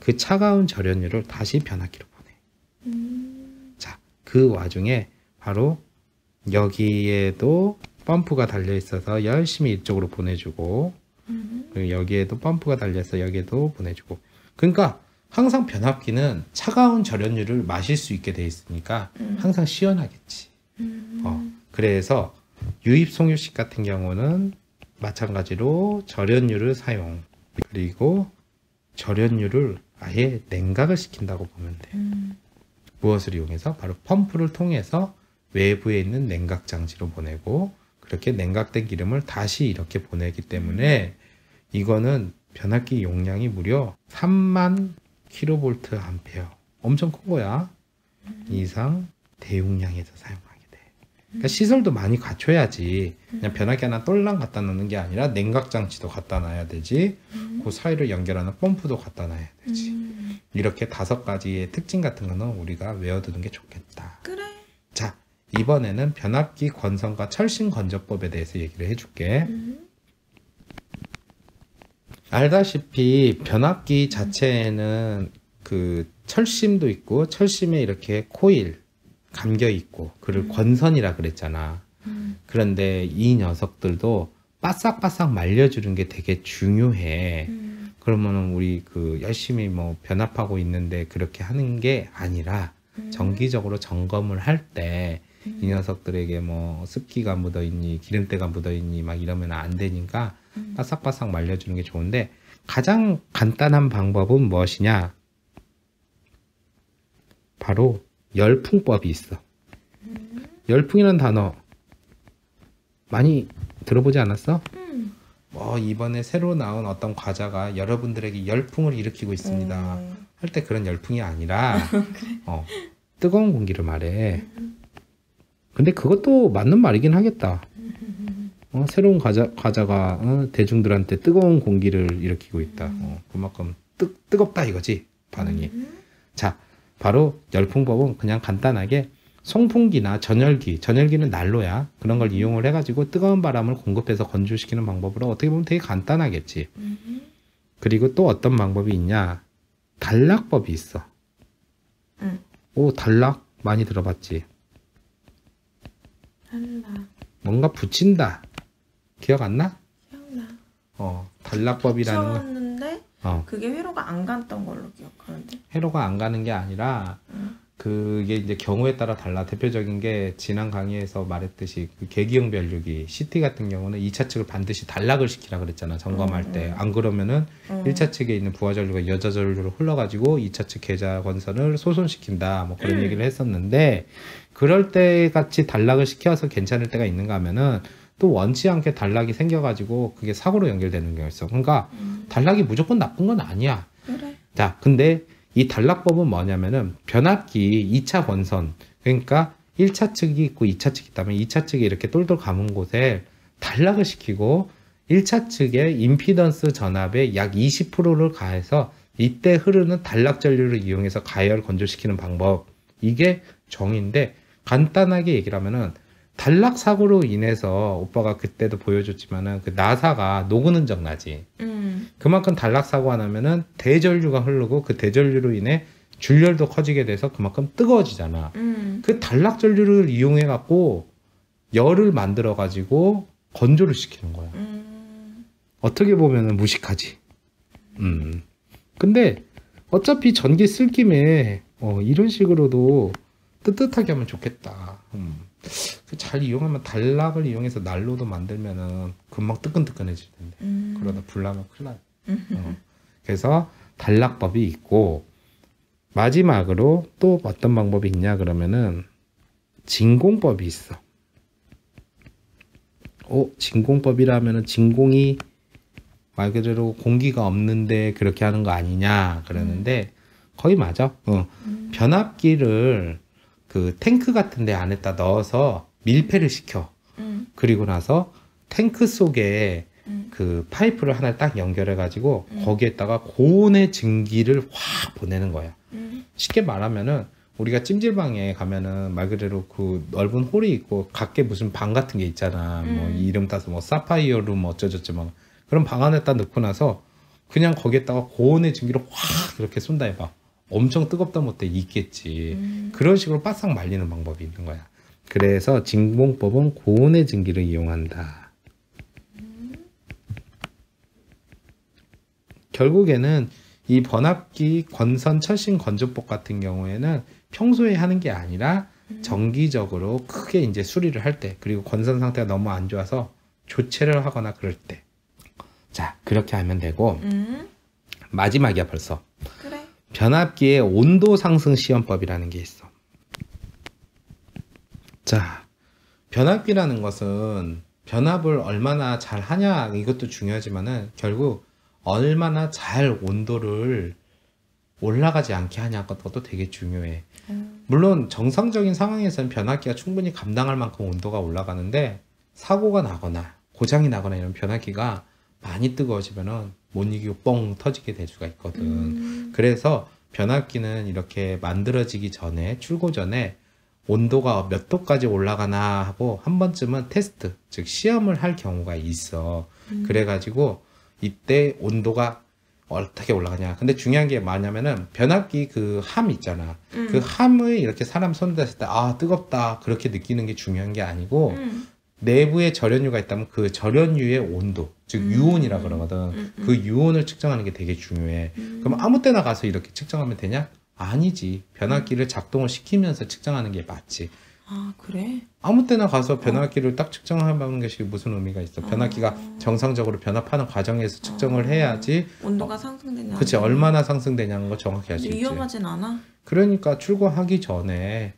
그 차가운 절연유를 다시 변압기로 보내. 자, 그 와중에 바로 여기에도 펌프가 달려 있어서 열심히 이쪽으로 보내주고, 그리고 여기에도 펌프가 달려서 여기에도 보내주고. 그러니까 항상 변압기는 차가운 절연유를 마실 수 있게 돼 있으니까 항상 시원하겠지. 그래서 유입 송유식 같은 경우는 마찬가지로 절연유를 사용, 그리고 절연유를 아예 냉각을 시킨다고 보면 돼. 무엇을 이용해서? 바로 펌프를 통해서 외부에 있는 냉각 장치로 보내고, 그렇게 냉각된 기름을 다시 이렇게 보내기 때문에 이거는 변압기 용량이 무려 3만 kVA. 엄청 큰 거야. 이상 대용량에서 사용하게 돼. 그러니까 시설도 많이 갖춰야지. 그냥 변압기 하나 똘랑 갖다 놓는 게 아니라 냉각 장치도 갖다 놔야 되지. 그 사이를 연결하는 펌프도 갖다 놔야 되지. 이렇게 5가지의 특징 같은 거는 우리가 외워두는 게 좋겠다. 그래. 자, 이번에는 변압기 건선과 철심 건조법에 대해서 얘기를 해줄게. 알다시피 변압기 자체에는 그 철심도 있고, 철심에 이렇게 코일, 감겨 있고 그를 권선이라 그랬잖아. 그런데 이 녀석들도 바싹바싹 말려주는 게 되게 중요해. 그러면은 우리 그 열심히 뭐 변압하고 있는데 그렇게 하는 게 아니라 정기적으로 점검을 할 때 이 녀석들에게 뭐 습기가 묻어 있니 기름때가 묻어 있니 막 이러면 안 되니까 바싹바싹 말려주는 게 좋은데, 가장 간단한 방법은 무엇이냐? 바로 열풍법이 있어. 열풍이라는 단어 많이 들어보지 않았어? 이번에 새로 나온 어떤 과자가 여러분들에게 열풍을 일으키고 있습니다 할 때 그런 열풍이 아니라 뜨거운 공기를 말해. 근데 그것도 맞는 말이긴 하겠다. 새로운 과자가 대중들한테 뜨거운 공기를 일으키고 있다. 그만큼 뜨겁다 이거지, 반응이. 자, 바로 열풍법은 그냥 간단하게 송풍기나 전열기는 난로야. 그런 걸 이용을 해가지고 뜨거운 바람을 공급해서 건조시키는 방법으로 어떻게 보면 되게 간단하겠지. 그리고 또 어떤 방법이 있냐? 단락법이 있어. 오, 단락 많이 들어봤지? 뭔가 붙인다. 기억 안 나? 기억나. 단락법이라는 거. 붙였는데 그게 회로가 안 갔던 걸로 기억하는데. 회로가 안 가는 게 아니라 그게 이제 경우에 따라 달라. 대표적인 게 지난 강의에서 말했듯이 그 계기형 변류기 CT 같은 경우는 2차 측을 반드시 단락을 시키라 그랬잖아, 점검할 때. 안 그러면은 1차 측에 있는 부하 전류가 여자 전류로 흘러가지고 2차 측 계좌 건선을 소손시킨다, 뭐 그런 얘기를 했었는데, 그럴 때 같이 단락을 시켜서 괜찮을 때가 있는가 하면은 또 원치 않게 단락이 생겨가지고 그게 사고로 연결되는 경우가 있어. 그러니까 단락이 무조건 나쁜 건 아니야. 그래. 자, 근데 이 단락법은 뭐냐면은 변압기 2차 권선, 그러니까 1차 측이 있고 2차 측이 있다면 2차 측에 이렇게 똘똘 감은 곳에 단락을 시키고 1차 측의 임피던스 전압의 약 20%를 가해서 이때 흐르는 단락 전류를 이용해서 가열 건조시키는 방법, 이게 정의인데, 간단하게 얘기를 하면은 단락 사고로 인해서 오빠가 그때도 보여줬지만은 그 나사가 녹은 흔적 나지. 그만큼 단락 사고가 나면은 대전류가 흐르고 그 대전류로 인해 출열도 커지게 돼서 그만큼 뜨거워지잖아. 그 단락 전류를 이용해 갖고 열을 만들어 가지고 건조를 시키는 거야. 어떻게 보면은 무식하지. 근데 어차피 전기 쓸 김에 이런 식으로도 뜨뜻하게 하면 좋겠다. 잘 이용하면 단락을 이용해서 난로도 만들면은 금방 뜨끈뜨끈해질 텐데 그러다 불나면 큰일 나요. 그래서 단락법이 있고, 마지막으로 또 어떤 방법이 있냐 그러면은 진공법이 있어. 진공법이라면은 진공이 말 그대로 공기가 없는데 그렇게 하는 거 아니냐 그러는데 거의 맞아. 변압기를 그 탱크 같은 데 안에다 넣어서 밀폐를 시켜. 그리고 나서 탱크 속에 그 파이프를 하나 딱 연결해 가지고 거기에다가 고온의 증기를 확 보내는 거야. 쉽게 말하면은 우리가 찜질방에 가면은 말 그대로 그 넓은 홀이 있고 각계 무슨 방 같은 게 있잖아. 뭐 이름 따서 뭐 사파이어 룸 어쩌저쩌 막 그런 방 안에다 넣고 나서 그냥 거기에다가 고온의 증기를 확 이렇게 쏜다 해봐. 엄청 뜨겁다 못해 있겠지. 그런 식으로 바싹 말리는 방법이 있는 거야. 그래서 진공법은 고온의 증기를 이용한다. 결국에는 이 번압기 권선 철신 건조법 같은 경우에는 평소에 하는 게 아니라 정기적으로 크게 이제 수리를 할 때, 그리고 권선 상태가 너무 안 좋아서 교체를 하거나 그럴 때, 자 그렇게 하면 되고, 마지막이야 벌써. 그래. 변압기의 온도 상승 시험법이라는 게 있어. 자, 변압기라는 것은 변압을 얼마나 잘 하냐 이것도 중요하지만은 결국 얼마나 잘 온도를 올라가지 않게 하냐 것도 되게 중요해. 물론 정상적인 상황에서는 변압기가 충분히 감당할 만큼 온도가 올라가는데, 사고가 나거나 고장이 나거나 이런 변압기가 많이 뜨거워지면은 못 이기고 뻥 터지게 될 수가 있거든. 그래서 변압기는 이렇게 만들어지기 전에, 출고 전에 온도가 몇 도까지 올라가나 하고 한 번쯤은 테스트, 즉 시험을 할 경우가 있어. 그래가지고 이때 온도가 어떻게 올라가냐. 근데 중요한 게 뭐냐면은 변압기 그 함 있잖아. 그 함을 이렇게 사람 손 댔을 때 아 뜨겁다 그렇게 느끼는 게 중요한 게 아니고 내부에 절연유가 있다면 그 절연유의 온도, 즉 유온이라 그러거든. 그 유온을 측정하는 게 되게 중요해. 그럼 아무 때나 가서 이렇게 측정하면 되냐? 아니지. 변압기를 작동을 시키면서 측정하는 게 맞지. 아, 그래? 아무 때나 가서 변압기를 딱 측정하는 것이 무슨 의미가 있어. 변압기가 정상적으로 변압하는 과정에서 측정을 해야지. 온도가 상승되냐? 그치, 얼마나 상승되냐는 거 정확히 알 수 있지. 위험하진 않아? 그러니까 출고하기 전에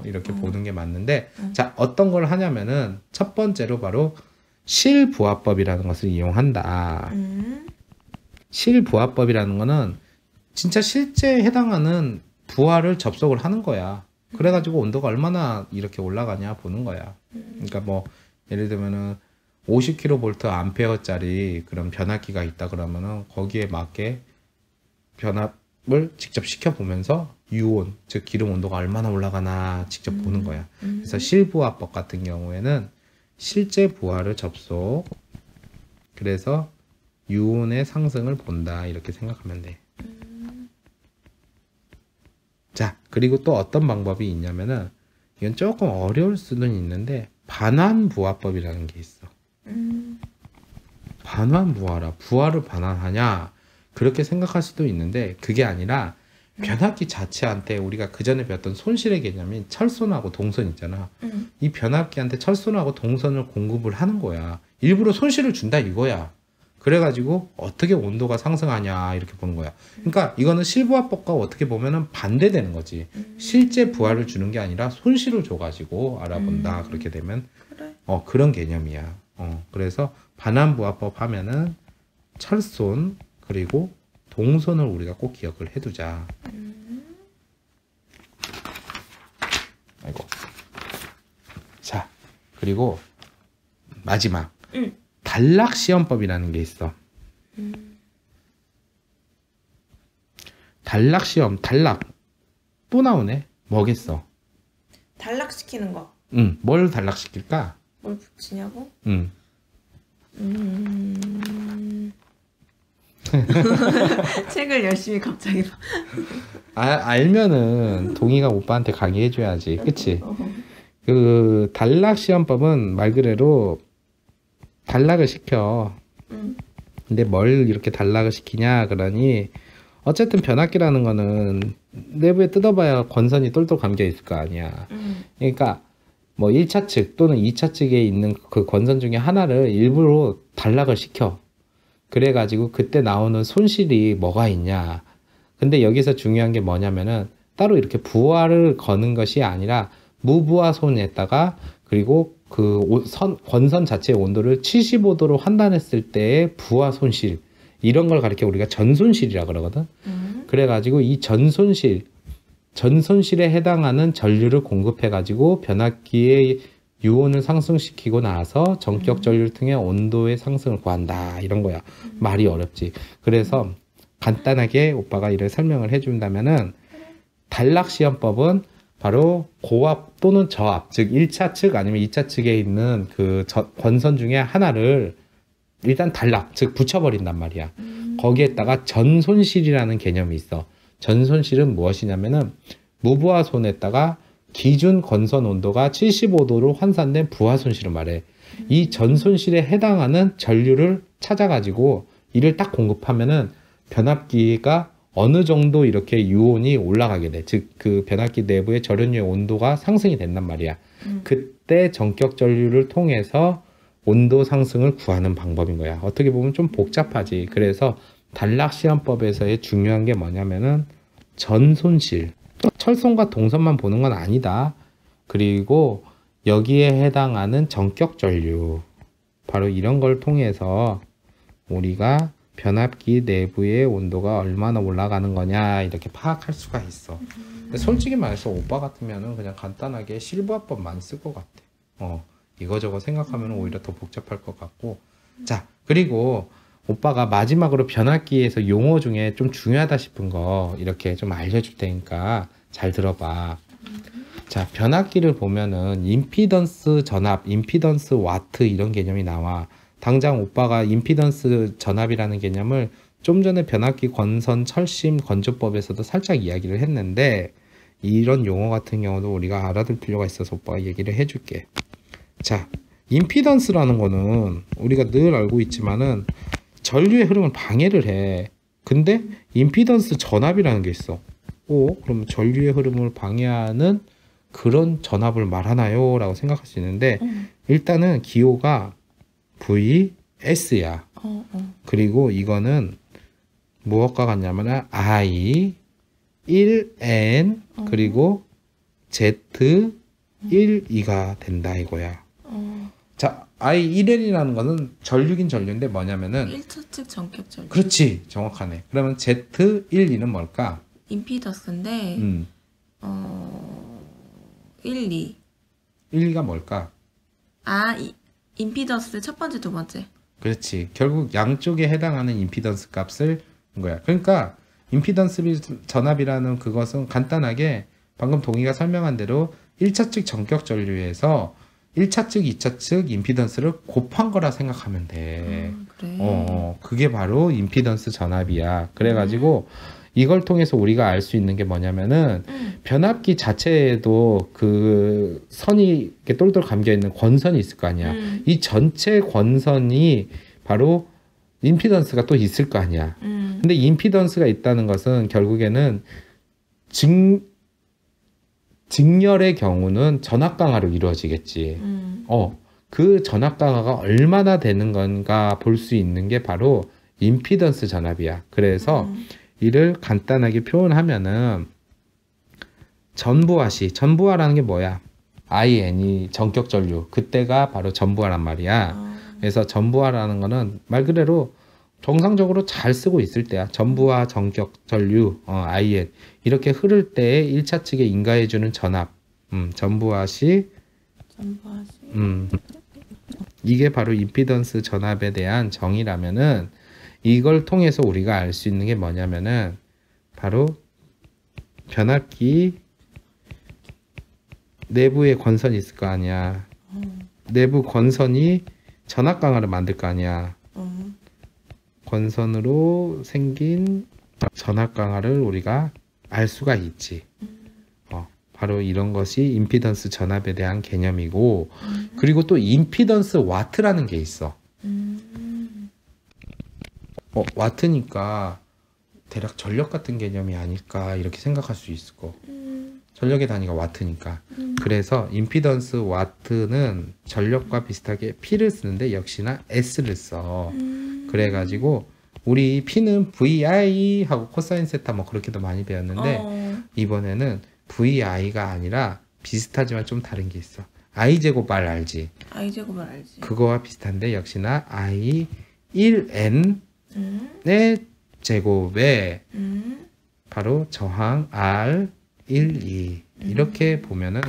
이렇게 보는 게 맞는데, 자, 어떤 걸 하냐면은 첫 번째로 바로 실부하법이라는 것을 이용한다. 실부하법이라는 거는 진짜 실제에 해당하는 부하를 접속을 하는 거야. 그래가지고 온도가 얼마나 이렇게 올라가냐 보는 거야. 그러니까 뭐 예를 들면은 50kV 암페어짜리 그런 변압기가 있다 그러면은 거기에 맞게 변압을 직접 시켜보면서 유온, 즉 기름 온도가 얼마나 올라가나 직접 보는 거야. 그래서 실부하법 같은 경우에는 실제 부하를 접속, 그래서 유온의 상승을 본다 이렇게 생각하면 돼. 자, 그리고 또 어떤 방법이 있냐면은 이건 조금 어려울 수는 있는데 반환부하법이라는 게 있어. 반환부하라. 부하를 반환하냐? 그렇게 생각할 수도 있는데 그게 아니라 변압기 자체한테 우리가 그 전에 배웠던 손실의 개념인 철손하고 동선 있잖아. 이 변압기한테 철손하고 동선을 공급을 하는 거야. 일부러 손실을 준다 이거야. 그래가지고 어떻게 온도가 상승하냐 이렇게 보는 거야. 그러니까 이거는 실부하법과 어떻게 보면은 반대되는 거지. 실제 부하를 주는 게 아니라 손실을 줘가지고 알아본다. 그렇게 되면 그래. 그런 개념이야. 그래서 반환부하법 하면은 철손 그리고 동선을 우리가 꼭 기억을 해두자. 아이고. 자, 그리고 마지막. 단락시험법이라는 게 있어. 단락시험, 단락. 또 나오네. 뭐겠어? 단락시키는 거. 뭘 단락시킬까? 뭘 붙이냐고? 책을 열심히 갑자기 봐. 알면은 동희가 오빠한테 강의해줘야지. 그치? 그 단락시험법은 말 그대로 단락을 시켜. 근데 뭘 이렇게 단락을 시키냐 그러니 어쨌든 변압기라는 거는 내부에 뜯어봐야 권선이 똘똘 감겨 있을 거 아니야. 그러니까 뭐 1차 측 또는 2차 측에 있는 그 권선 중에 하나를 일부러 단락을 시켜. 그래가지고 그때 나오는 손실이 뭐가 있냐. 근데 여기서 중요한 게 뭐냐면은 따로 이렇게 부하를 거는 것이 아니라 무부하 손에다가 그리고 그 권선 자체의 온도를 75도로 환단했을 때의 부하 손실, 이런 걸 가리켜 우리가 전손실이라 그러거든. 그래가지고 이 전손실에 해당하는 전류를 공급해가지고 변압기의 유온을 상승시키고 나서 전격 전류를 통해 온도의 상승을 구한다 이런 거야. 말이 어렵지. 그래서 간단하게 오빠가 이를 설명을 해준다면은 단락시험법은 바로 고압 또는 저압, 즉 1차 측 아니면 2차 측에 있는 그 권선 중에 하나를 일단 단락, 즉 붙여버린단 말이야. 거기에다가 전손실이라는 개념이 있어. 전손실은 무엇이냐면은 무부하 손에다가 기준 건선 온도가 75도로 환산된 부하 손실을 말해. 이 전손실에 해당하는 전류를 찾아가지고 이를 딱 공급하면은 변압기가 어느 정도 이렇게 유온이 올라가게 돼. 즉 그 변압기 내부의 절연유의 온도가 상승이 된단 말이야. 그때 전격 전류를 통해서 온도 상승을 구하는 방법인 거야. 어떻게 보면 좀 복잡하지. 그래서 단락시험법에서의 중요한 게 뭐냐면은 전손실. 철손과 동선만 보는 건 아니다. 그리고 여기에 해당하는 전격 전류. 바로 이런 걸 통해서 우리가 변압기 내부의 온도가 얼마나 올라가는 거냐 이렇게 파악할 수가 있어. 근데 솔직히 말해서 오빠 같으면은 그냥 간단하게 실부하법만 쓸 것 같아. 이거저거 생각하면 오히려 더 복잡할 것 같고. 자, 그리고 오빠가 마지막으로 변압기에서 용어 중에 좀 중요하다 싶은 거 이렇게 좀 알려줄 테니까 잘 들어봐. 자, 변압기를 보면은 임피던스 전압, 임피던스 와트 이런 개념이 나와. 당장 오빠가 임피던스 전압이라는 개념을 좀 전에 변압기 건선 철심 건조법에서도 살짝 이야기를 했는데 이런 용어 같은 경우도 우리가 알아둘 필요가 있어서 오빠가 얘기를 해줄게. 자, 임피던스라는 거는 우리가 늘 알고 있지만은 전류의 흐름을 방해를 해. 근데 임피던스 전압이라는 게 있어. 그럼 전류의 흐름을 방해하는 그런 전압을 말하나요? 라고 생각할 수 있는데 일단은 기호가 VS야. 그리고 이거는 무엇과 같냐면 I 1N 그리고 Z 1E가 된다 이거야. 자, I1N이라는 거는 전류긴 전류인데 뭐냐면은 1차측 전격 전류. 그렇지, 정확하네. 그러면 Z12는 뭘까? 임피던스인데 1, 2. 1가 뭘까? 임피던스 첫 번째, 두 번째. 그렇지. 결국 양쪽에 해당하는 임피던스 값을 한 거야. 그러니까 임피던스 전압이라는 그것은 간단하게 방금 동희가 설명한 대로 1차측 전격 전류에서 1차측, 2차측 임피던스를 곱한 거라 생각하면 돼. 그래. 그게 바로 임피던스 전압이야. 그래가지고 이걸 통해서 우리가 알 수 있는 게 뭐냐면은 변압기 자체에도 그 선이 이렇게 똘똘 감겨 있는 권선이 있을 거 아니야. 이 전체 권선이 바로 임피던스가 또 있을 거 아니야. 근데 임피던스가 있다는 것은 결국에는 직렬의 경우는 전압 강화로 이루어지겠지. 그 전압 강화가 얼마나 되는 건가 볼 수 있는 게 바로 임피던스 전압이야. 그래서 이를 간단하게 표현하면은 전부하라는 게 뭐야? IN이 전격 전류. 그때가 바로 전부하란 말이야. 그래서 전부하라는 거는 말 그대로 정상적으로 잘 쓰고 있을 때야. 전부하 전격 전류 IN 이렇게 흐를 때 1차 측에 인가해주는 전압 전부하시 이게 바로 임피던스 전압에 대한 정의라면은 이걸 통해서 우리가 알 수 있는 게 뭐냐면은 바로 변압기 내부에 권선이 있을 거 아니야. 내부 권선이 전압 강화를 만들 거 아니야. 권선으로 생긴 전압 강화를 우리가 알 수가 있지. 바로 이런 것이 임피던스 전압에 대한 개념이고 그리고 또 임피던스 와트라는 게 있어. 와트니까 대략 전력 같은 개념이 아닐까 이렇게 생각할 수 있을 거. 전력의 단위가 와트니까. 그래서 임피던스 와트는 전력과 비슷하게 P를 쓰는데 역시나 S를 써. 그래가지고 우리 P는 VI 하고 코사인 세타 뭐 그렇게도 많이 배웠는데 이번에는 VI가 아니라 비슷하지만 좀 다른 게 있어. I제곱 말 알지? I제곱 말 알지? 그거와 비슷한데 역시나 I 1N의 제곱에 바로 저항 R 1, 2 이렇게 보면은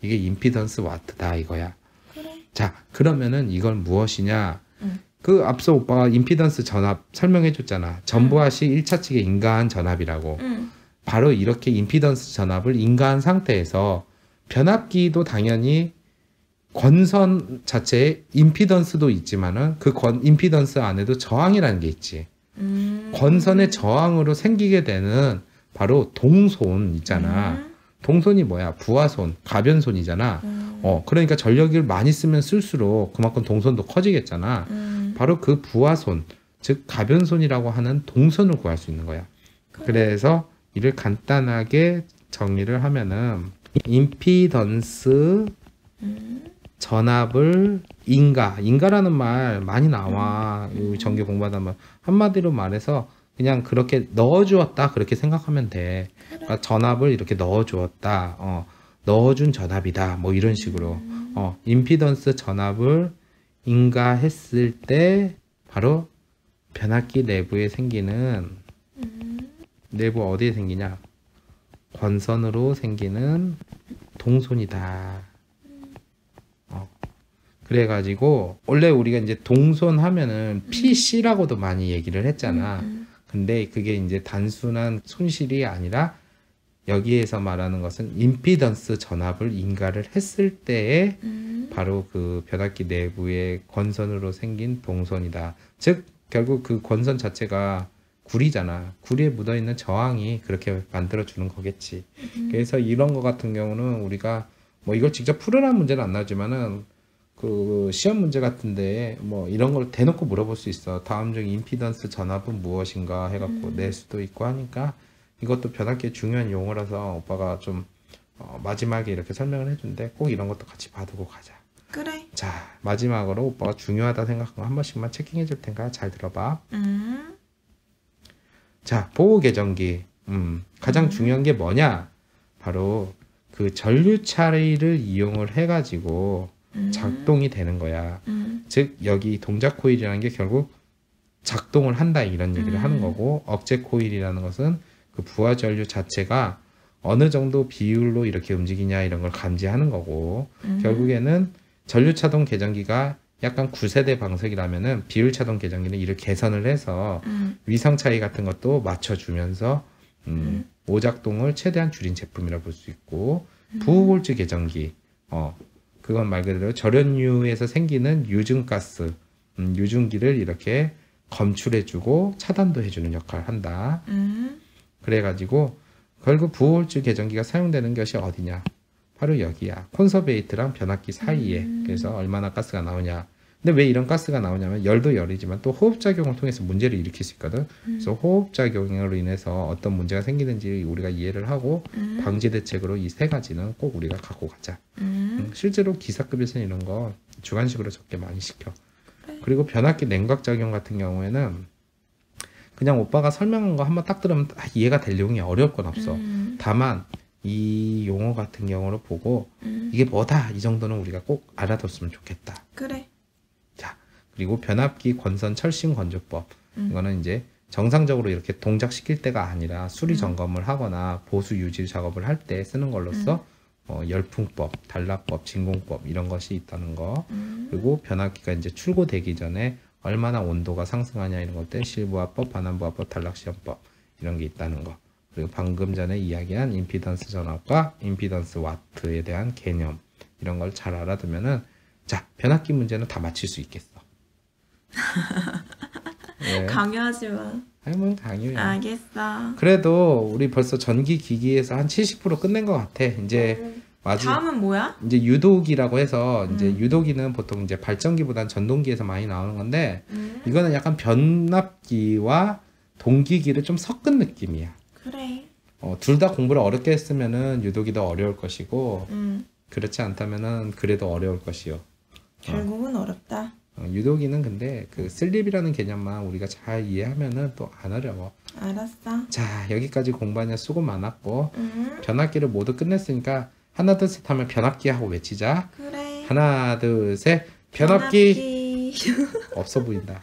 이게 임피던스 와트다 이거야. 그래. 자, 그러면은 이건 무엇이냐? 그 앞서 오빠가 임피던스 전압 설명해 줬잖아. 전부하시 1차 측에 인가한 전압이라고. 바로 이렇게 임피던스 전압을 인가한 상태에서 변압기도 당연히 권선 자체에 임피던스도 있지만은 그 임피던스 안에도 저항이라는 게 있지. 권선의 저항으로 생기게 되는 바로 동손 있잖아. 동손이 뭐야? 부하손, 가변손이잖아. 그러니까 전력을 많이 쓰면 쓸수록 그만큼 동손도 커지겠잖아. 바로 그 부하손, 즉 가변손이라고 하는 동선을 구할 수 있는 거야. 그래서 이를 간단하게 정리를 하면은 임피던스 전압을 인가라는 말 많이 나와. 전교 공부하다 보면 한마디로 말해서 그냥 그렇게 넣어주었다 그렇게 생각하면 돼. 그러니까 전압을 이렇게 넣어주었다. 넣어준 전압이다. 뭐 이런 식으로 임피던스 전압을 인가했을 때 바로 변압기 내부에 생기는 내부 어디에 생기냐? 권선으로 생기는 동손이다. 그래가지고 원래 우리가 이제 동손 하면은 PC라고도 많이 얘기를 했잖아. 근데 그게 이제 단순한 손실이 아니라 여기에서 말하는 것은 임피던스 전압을 인가를 했을 때에 바로 그 변압기 내부의 권선으로 생긴 동선이다. 즉 결국 그 권선 자체가 구리잖아. 구리에 묻어있는 저항이 그렇게 만들어주는 거겠지. 그래서 이런 거 같은 경우는 우리가 뭐 이걸 직접 풀으라는 문제는 안 나오지만은 그 시험 문제 같은데 뭐 이런 걸 대놓고 물어볼 수 있어. 다음 중 임피던스 전압은 무엇인가 해갖고 낼 수도 있고 하니까 이것도 변압기의 중요한 용어라서 오빠가 좀 마지막에 이렇게 설명을 해준대. 꼭 이런 것도 같이 봐두고 가자. 그래. 자, 마지막으로 오빠가 중요하다 생각한 거 한 번씩만 체킹해 줄 테니까 잘 들어봐. 자, 보호 계정기. 가장 중요한 게 뭐냐? 바로 그 전류차를 이용을 해가지고 작동이 되는 거야. 즉, 여기 동작 코일이라는 게 결국 작동을 한다 이런 얘기를 하는 거고, 억제 코일이라는 것은 그 부하 전류 자체가 어느 정도 비율로 이렇게 움직이냐 이런 걸 감지하는 거고, 결국에는 전류차동 계정기가 약간 9세대 방석이라면은 비율차동 계정기는 이를 개선을 해서 위성 차이 같은 것도 맞춰주면서 오작동을 최대한 줄인 제품이라 볼 수 있고, 부호볼트 계정기, 그건 말 그대로 절연유에서 생기는 유증가스, 유증기를 이렇게 검출해주고 차단도 해주는 역할을 한다. 그래가지고 결국 부호볼트 계정기가 사용되는 것이 어디냐? 바로 여기야. 콘서베이트랑 변압기 사이에. 그래서 얼마나 가스가 나오냐. 근데 왜 이런 가스가 나오냐면 열도 열이지만 또 호흡작용을 통해서 문제를 일으킬 수 있거든. 그래서 호흡작용으로 인해서 어떤 문제가 생기는지 우리가 이해를 하고 방지 대책으로 이 세 가지는 꼭 우리가 갖고 가자. 실제로 기사급에서는 이런 거 주관식으로 적게 많이 시켜. 그리고 변압기 냉각작용 같은 경우에는 그냥 오빠가 설명한 거 한번 딱 들으면 이해가 될 내용이 어려울 건 없어. 다만 이 용어 같은 경우를 보고 이게 뭐다 이 정도는 우리가 꼭 알아뒀으면 좋겠다. 그래. 자, 그리고 변압기 권선 철심 건조법. 이거는 이제 정상적으로 이렇게 동작시킬 때가 아니라 수리 점검을 하거나 보수 유지 작업을 할 때 쓰는 걸로써 열풍법, 단락법, 진공법 이런 것이 있다는 거. 그리고 변압기가 이제 출고되기 전에 얼마나 온도가 상승하냐 이런 것들 실부하법, 반환부하법, 단락시험법 이런 게 있다는 거. 그리고 방금 전에 이야기한 임피던스 전압과 임피던스 와트에 대한 개념 이런 걸 잘 알아두면은 자, 변압기 문제는 다 맞힐 수 있겠어. 네. 강요하지 마. 아니 뭐 강요해. 알겠어. 그래도 우리 벌써 전기 기기에서 한 70% 끝낸 것 같아. 이제 다음은 뭐야? 이제 유도기라고 해서 이제 유도기는 보통 이제 발전기보단 전동기에서 많이 나오는 건데 이거는 약간 변압기와 동기기를 좀 섞은 느낌이야. 그래. 둘 다 공부를 어렵게 했으면은 유도기도 어려울 것이고 그렇지 않다면은 그래도 어려울 것이요. 결국은 어렵다. 유도기는 근데 그 슬립이라는 개념만 우리가 잘 이해하면은 또 안 어려워. 알았어. 자, 여기까지 공부하냐 수고 많았고 변압기를 모두 끝냈으니까 하나 둘 셋 하면 변압기 하고 외치자. 그래. 하나 둘 셋 변압기. 없어 보인다.